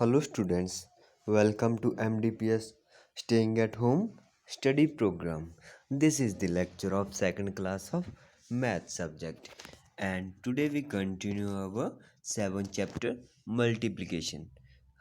Hello students, welcome to MDPS Staying at Home study program. This is the lecture of second class of math subject and today we continue our 7th chapter multiplication.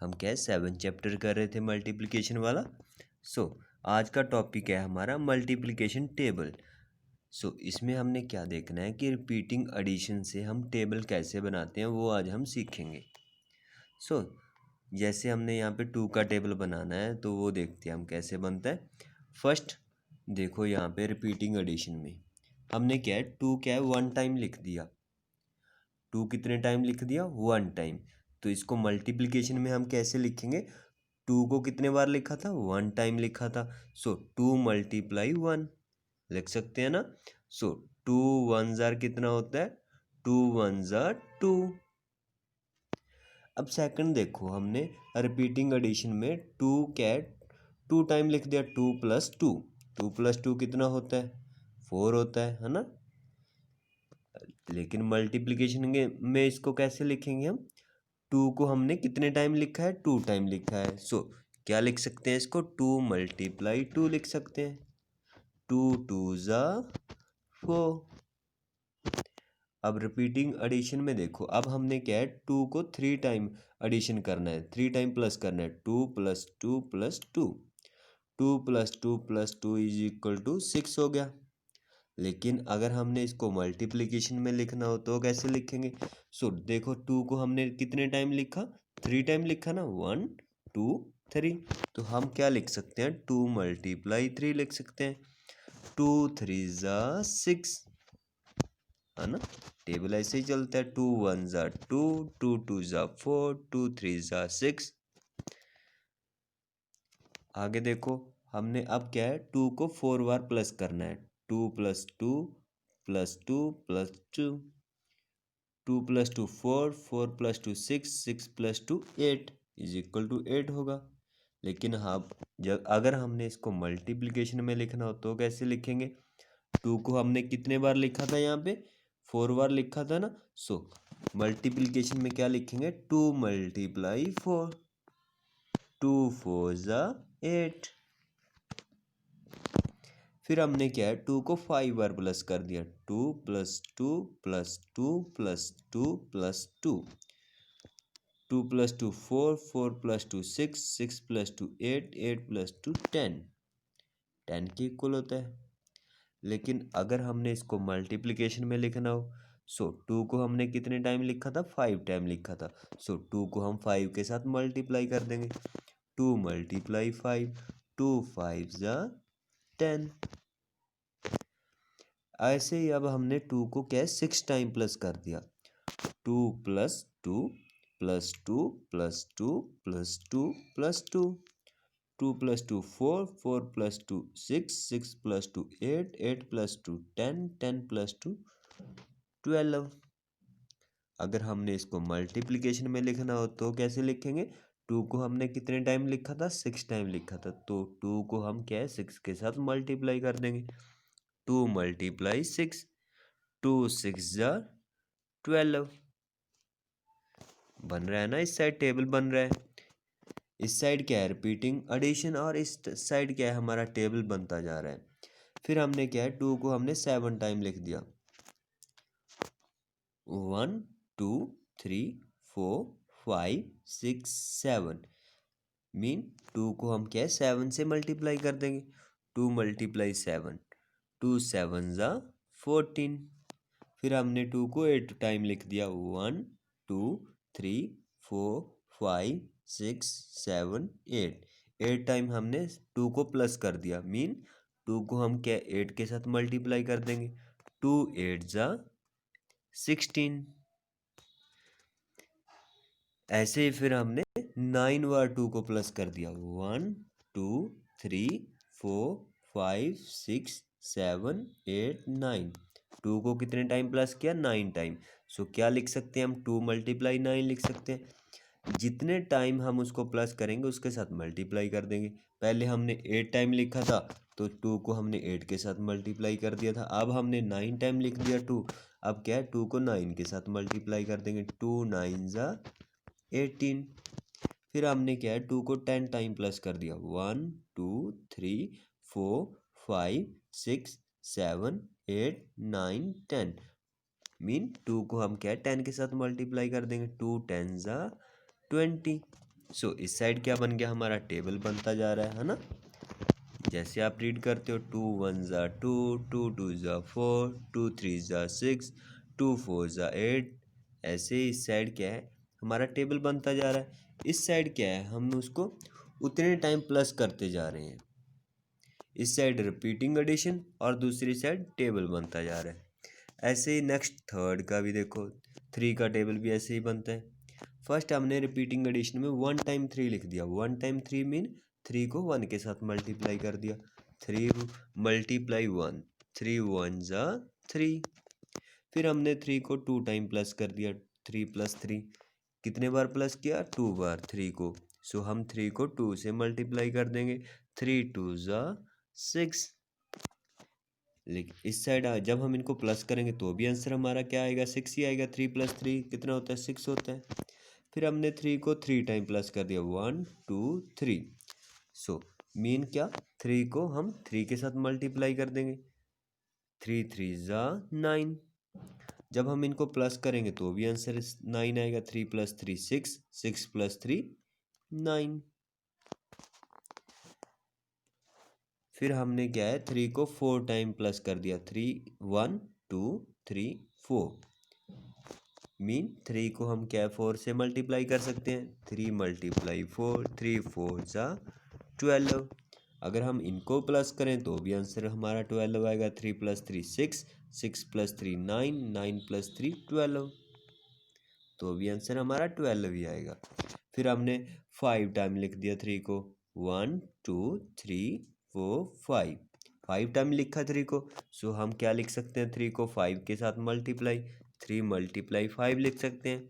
हम क्या 7th chapter कर रहे थे multiplication वाला. आज का topic है हमारा मल्टीप्लिकेशन टेबल. इसमें हमने क्या देखना है कि रिपीटिंग एडिशन से हम टेबल कैसे बनाते हैं वो आज हम सीखेंगे. जैसे हमने यहाँ पे 2 का टेबल बनाना है तो वो देखते हैं हम कैसे बनता है. फर्स्ट देखो यहाँ पे रिपीटिंग एडिशन में हमने क्या है 2 क्या है 1 टाइम लिख दिया. 2 कितने टाइम लिख दिया 1 टाइम. तो इसको मल्टीप्लिकेशन में हम कैसे लिखेंगे. 2 को कितने बार लिखा था 1 टाइम लिखा था. 2 मल्टीप्लाई 1 लिख सकते हैं ना. 2 1 जार कितना होता है 2 1 जार 2. अब सेकंड देखो हमने रिपीटिंग एडिशन में 2 कैट 2 टाइम लिख दिया 2 प्लस 2. 2 प्लस 2 कितना होता है 4 होता है ना. लेकिन मल्टीप्लिकेशन में इसको कैसे लिखेंगे हम. 2 को हमने कितने टाइम लिखा है 2 टाइम लिखा है. क्या लिख सकते हैं इसको 2 मल्टीप्लाई 2 लिख सकते हैं. 2 2 ज़ा 4. अब रिपीटिंग एडिशन में देखो अब हमने क्या है 2 को 3 टाइम एडिशन करना है 3 टाइम प्लस करना है 2 plus 2 plus 2. 2 plus 2 plus 2 is equal to 6 हो गया. लेकिन अगर हमने इसको मल्टीप्लिकेशन में लिखना हो तो कैसे लिखेंगे. देखो 2 को हमने कितने टाइम लिखा 3 टाइम लिखा ना 1 2 3. तो हम क्या लिख सकते हैं 2 मल्टीप्लाई 3 लिख सकते हैं. 2 3 ज़ा 6 है ना. टेबल ऐसे ही चलता है 2 1 ज़ा 2 2 2 ज़ा 4 2 3 ज़ा 6. आगे देखो हमने अब क्या है 2 को 4 बार प्लस करना है 2 plus 2 plus 2 plus 2. 2 plus 2 4 4 plus 2 6 6 plus 2 8 is equal to 8 होगा. लेकिन हाँ जब अगर हमने इसको मल्टीप्लिकेशन में लिखना हो तो कैसे लिखेंगे. 2 को हमने कितने बार लिखा था यहाँ पे 4 बार लिखा था ना. मल्टीप्लिकेशन में क्या लिखेंगे 2 मल्टीप्लाई 4. 2 4 ज़ा 8. फिर हमने क्या है 2 को 5 बार प्लस कर दिया 2 plus 2 plus 2 plus 2 plus 2. 2 plus 2 4 4 plus 2 6 6 plus 2 8 8 plus 2 10 10 के इक्वल होता है. लेकिन अगर हमने इसको मल्टीप्लिकेशन में लिखना हो 2 को हमने कितने टाइम लिखा था 5 टाइम लिखा था. 2 को हम 5 के साथ मल्टीप्लाई कर देंगे 2 मल्टीप्लाई 5 2 5 ज़ा 10. ऐसे ही अब हमने 2 को क्या 6 टाइम प्लस कर दिया 2 plus 2 plus 2 plus 2 plus 2 plus 2. 2 plus 2 4 4 plus 2 6 6 plus 2 8 8 plus 2 10 10 plus 2 12. अगर हमने इसको मल्टीप्लिकेशन में लिखना हो तो कैसे लिखेंगे 2 को हमने कितने टाइम लिखा था 6 टाइम लिखा था. तो 2 को हम क्या है 6 के साथ मल्टीप्लाई कर देंगे 2 मल्टीप्लाई 6 2 6 ज़ा 12 बन रहा है ना. इस साइड टेबल बन रहा है. इस साइड क्या है रिपीटिंग एडिशन और इस साइड क्या है हमारा टेबल बनता जा रहा है. फिर हमने क्या है 2 को हमने 7 टाइम लिख दिया 1 2 3 4 5 6 7. मीन 2 को हम क्या है 7 से मल्टीप्लाई कर देंगे 2 मल्टीप्लाई 7 2 7 ज़ा 14. फिर हमने 2 को 8 टाइम लिख दिया 1 2 3 4 5 6 7 8. 8 टाइम हमने 2 को प्लस कर दिया मीन 2 को हम क्या 8 के साथ मल्टीप्लाई कर देंगे 2 8 ज़ा 16. ऐसे ही फिर हमने 9 बार 2 को प्लस कर दिया 1 2 3 4 5 6 7 8 9. 2 को कितने टाइम प्लस किया 9 टाइम. क्या लिख सकते हैं हम 2 मल्टीप्लाई 9 लिख सकते हैं. जितने टाइम हम उसको प्लस करेंगे उसके साथ मल्टीप्लाई कर देंगे. पहले हमने 8 टाइम लिखा था तो 2 को हमने 8 के साथ मल्टीप्लाई कर दिया था. अब हमने 9 टाइम लिख दिया 2. अब क्या है 2 को 9 के साथ मल्टीप्लाई कर देंगे 2 9 ज़ा 18. फिर हमने क्या है 2 को 10 टाइम प्लस कर दिया 1 2 3 4 5 6 7 8 9 10 मीन 2 को हम क्या है 10 के साथ मल्टीप्लाई कर देंगे 2 10 ज़ा 20। सो इस साइड क्या बन गया हमारा टेबल बनता जा रहा है ना। जैसे आप रीड करते हो 2 1 ज़ा 2 2 2 ज़ा 4 2 3 ज़ा 6 2 4 ज़ा 8। ऐसे ही इस साइड क्या है हमारा टेबल बनता जा रहा है। इस साइड क्या है हम उसको उतने टाइम प्लस करते जा रहे हैं। इस साइड रिपीटिंग एडिशन और दूसरी साइड टेबल बनता जा रहा है। ऐसे ही नेक्स्ट थर्ड का भी देखो 3 का टेबल भी ऐसे ही बनता है। फर्स्ट हमने रिपीटिंग एडिशन में 1 टाइम 3 लिख दिया 1 टाइम 3 मीन 3 को 1 के साथ मल्टीप्लाई कर दिया 3 मल्टीप्लाई 1 3 1 ज़ा 3। फिर हमने 3 को 2 टाइम प्लस कर दिया 3 प्लस 3 कितने बार प्लस किया 2 बार 3 को। सो हम 3 को 2 से मल्टीप्लाई कर देंगे 3 2 ज़ा 6। लेकिन इस साइड जब हम इनको प्लस करेंगे तो भी आंसर हमारा क्या आएगा 6 ही आएगा 3 प्लस 3 कितना होता है 6 होता है। फिर हमने 3 को 3 टाइम प्लस कर दिया 1 2 3। सो मीन क्या 3 को हम 3 के साथ मल्टीप्लाई कर देंगे 3 3 ज़ा 9। जब हम इनको प्लस करेंगे तो भी आंसर 9 आएगा 3 प्लस 3 6 6 प्लस 3 9। फिर हमने क्या है 3 को 4 टाइम प्लस कर दिया 3 1 2 3 4 मीन 3 को हम क्या है 4 से मल्टीप्लाई कर सकते हैं 3 मल्टीप्लाई 4 3 4 ज़ा 12। अगर हम इनको प्लस करें तो भी आंसर हमारा 12 आएगा 3 प्लस 3 6 6 प्लस 3 9 9 प्लस 3 12 तो भी आंसर हमारा 12 ही आएगा। फिर हमने 5 टाइम लिख दिया 3 को 1 2 3 4 5 5 टाइम लिखा 3 को। सो हम क्या लिख सकते हैं 3 को 5 के साथ मल्टीप्लाई 3 मल्टीप्लाई 5 लिख सकते हैं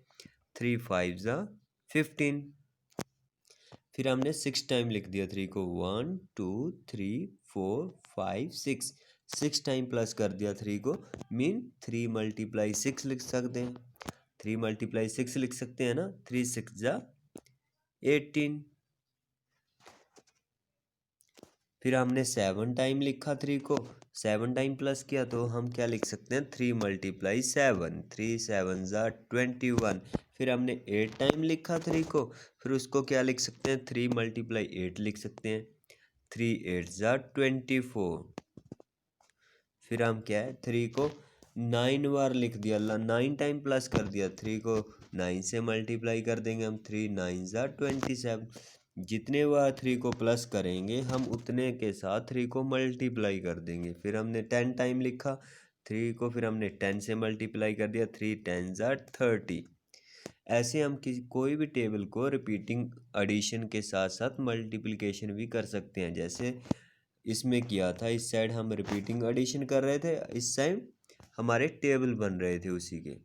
3 5 ज़ा 15। फिर हमने 6 टाइम लिख दिया 3 को 1 2 3 4 5 6 6 टाइम प्लस कर दिया 3 को मीन 3 मल्टीप्लाई 6 लिख सकते हैं 3 मल्टीप्लाई 6 लिख सकते हैं ना 3 6 ज़ा 18। फिर हमने 7 टाइम लिखा 3 को 7 टाइम प्लस किया तो हम क्या लिख सकते हैं 3 मल्टीप्लाई 7 3 7 ज़ा 21। फिर हमने 8 टाइम लिखा 3 को फिर उसको क्या लिख सकते हैं 3 मल्टीप्लाई 8 लिख सकते हैं 3 8 ज़ा 24। फिर हम क्या है 3 को 9 बार लिख दिया 9 टाइम प्लस कर दिया 3 को 9 से मल्टीप्लाई कर देंगे हम 3 9 ज़ा 27। जितने बार 3 को प्लस करेंगे हम उतने के साथ 3 को मल्टीप्लाई कर देंगे। फिर हमने 10 टाइम लिखा 3 को फिर हमने 10 से मल्टीप्लाई कर दिया 3 10 ज़ा 30। ऐसे हम कोई भी टेबल को रिपीटिंग एडिशन के साथ साथ मल्टीप्लिकेशन भी कर सकते हैं। जैसे इसमें किया था इस साइड हम रिपीटिंग एडिशन कर रहे थे इस साइड हमारे टेबल बन रहे थे उसी के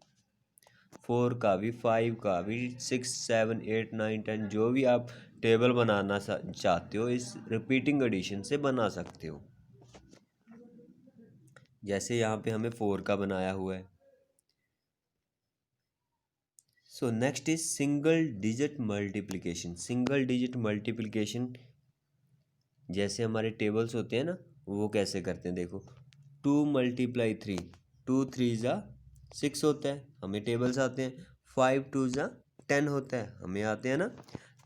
4 का भी 5 का भी 6 7 8 9 10 जो भी आप टेबल बनाना चाहते हो इस रिपीटिंग एडिशन से बना सकते हो। जैसे यहाँ पे हमें 4 का बनाया हुआ है। So next is single digit multiplication. Single digit multiplication जैसे हमारे टेबल्स होते हैं ना वो कैसे करते हैं देखो 2 मल्टीप्लाई 3 2 3 ज़ा 6 होता है हमें टेबल्स आते हैं 5 2 ज़ा 10 होता है हमें आते हैं ना।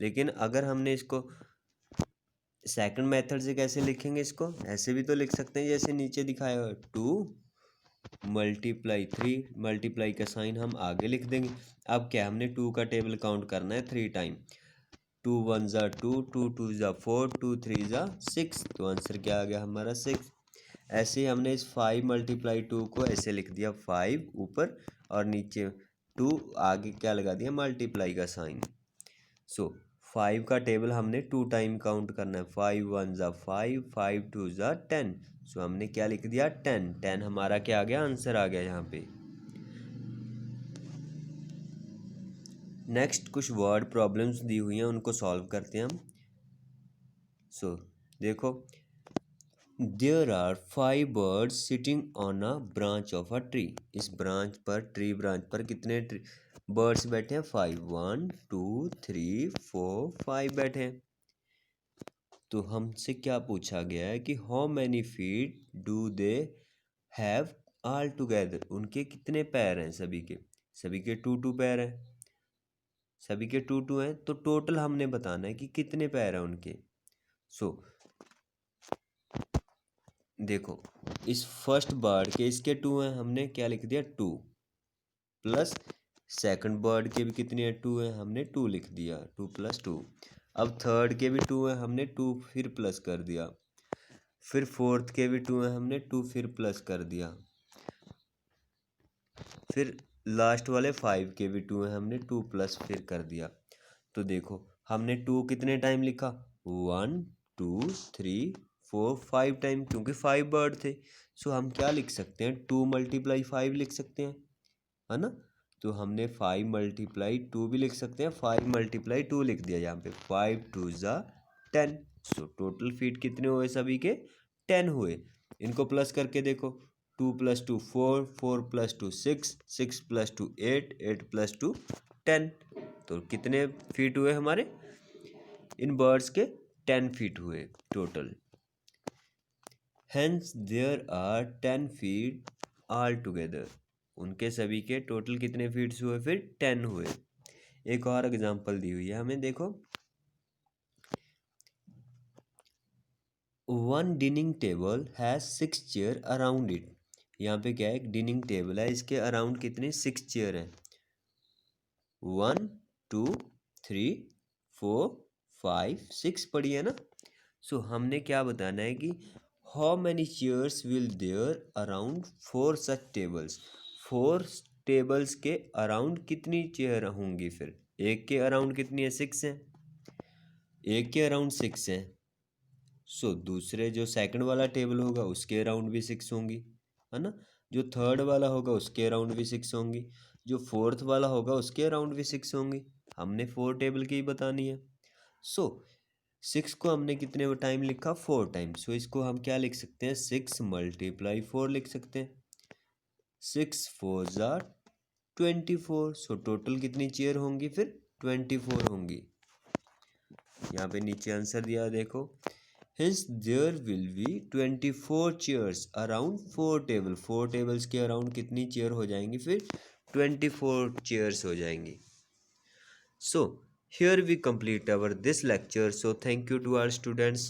लेकिन अगर हमने इसको सेकंड मेथड से कैसे लिखेंगे इसको ऐसे भी तो लिख सकते हैं जैसे नीचे दिखाया हुआ 2 मल्टीप्लाई 3 मल्टीप्लाई का साइन हम आगे लिख देंगे। अब क्या हमने 2 का टेबल काउंट करना है 3 टाइम 2 1 ज़ा 2 2 2 ज़ा 4 2 3 ज़ा 6 तो आंसर क्या आ गया हमारा 6। ऐसे ही हमने इस 5 मल्टीप्लाई 2 को ऐसे लिख दिया 5 ऊपर और नीचे 2 आगे क्या लगा दिया मल्टीप्लाई का साइन। सो 5 का टेबल हमने 2 टाइम काउंट करना है 5 1 ज़ा 5 5 2 ज़ा 10। सो हमने क्या लिख दिया 10 10 हमारा क्या आ गया आंसर आ गया यहाँ पे। नेक्स्ट कुछ वर्ड प्रॉब्लम्स दी हुई हैं उनको सॉल्व करते हैं हम। सो देखो there are 5 birds sitting on a branch of a tree. इस ब्रांच पर ट्री ब्रांच पर कितने बर्ड्स बैठे हैं 5, 1 2 3 4 5 बैठे हैं। तो हमसे क्या पूछा गया है कि how many feet do they have all together, उनके कितने पैर हैं सभी के 2 पैर हैं, सभी के 2 हैं, तो टोटल हमने बताना है कि कितने पैर हैं उनके। सो देखो इस फर्स्ट बर्ड के इसके 2 हैं, हमने क्या लिख दिया 2, प्लस सेकंड बर्ड के भी कितने हैं 2 हैं, हमने 2 लिख दिया 2 + 2। अब थर्ड के भी 2 हैं, हमने 2 फिर प्लस कर दिया, फिर फोर्थ के भी 2 हैं, हमने 2 फिर प्लस कर दिया, फिर लास्ट वाले 5 के भी 2 हैं, हमने 2 प्लस फिर कर दिया। तो देखो हमने 2 कितने टाइम लिखा, 1 2 3 4 5 टाइम, क्योंकि 5 बर्ड थे। सो हम क्या लिख सकते हैं, 2 × 5 लिख सकते हैं, है ना। तो हमने 5 × 2 भी लिख सकते हैं, 5 × 2 लिख दिया यहाँ पे, 5 2 = 10। सो टोटल फीट कितने हुए सभी के, 10 हुए। इनको प्लस करके देखो, 2 + 2 4, 4 + 2 6, 6 + 2 8, 8 + 2 10। तो कितने फीट हुए हमारे इन बर्ड्स के, 10 फीट हुए total. Hence there are 10 feet all together, उनके सभी के टोटल कितने फीट्स हुए, फिर 10 हुए। एक और एग्जांपल दी हुई है हमें, देखो 1 dining table has 6 chair around it. यहाँ पे क्या है, एक डाइनिंग टेबल है, इसके अराउंड कितने 6 चेयर हैं, 1 2 3 4 5 6 पड़ी है ना। सो हमने क्या बताना है कि how many chairs will there around 4 such tables, 4 tables के अराउंड कितनी चेयर होंगी, फिर एक के अराउंड कितनी है 6 है, एक के अराउंड 6 है। सो दूसरे जो सेकंड वाला टेबल होगा उसके अराउंड भी 6 होंगी, है ना। जो थर्ड वाला होगा उसके अराउंड भी 6 होंगी, जो फोर्थ वाला होगा उसके अराउंड भी 6 होंगी। हमने 4 टेबल की ही बतानी है। सो 6 को हमने कितने टाइम लिखा, 4 टाइम। सो इसको हम क्या लिख सकते हैं, 6 × 4 लिख सकते हैं, 6 4 = 24। सो टोटल कितनी चेयर होंगी, फिर 24 होंगी। यहाँ पे नीचे आंसर दिया देखो, hence there will be 24 chairs around 4 table, 4 tables के अराउंड कितनी चेयर हो जाएंगी, फिर 24 chairs हो जाएंगी। So here we complete our this lecture. So thank you to our students.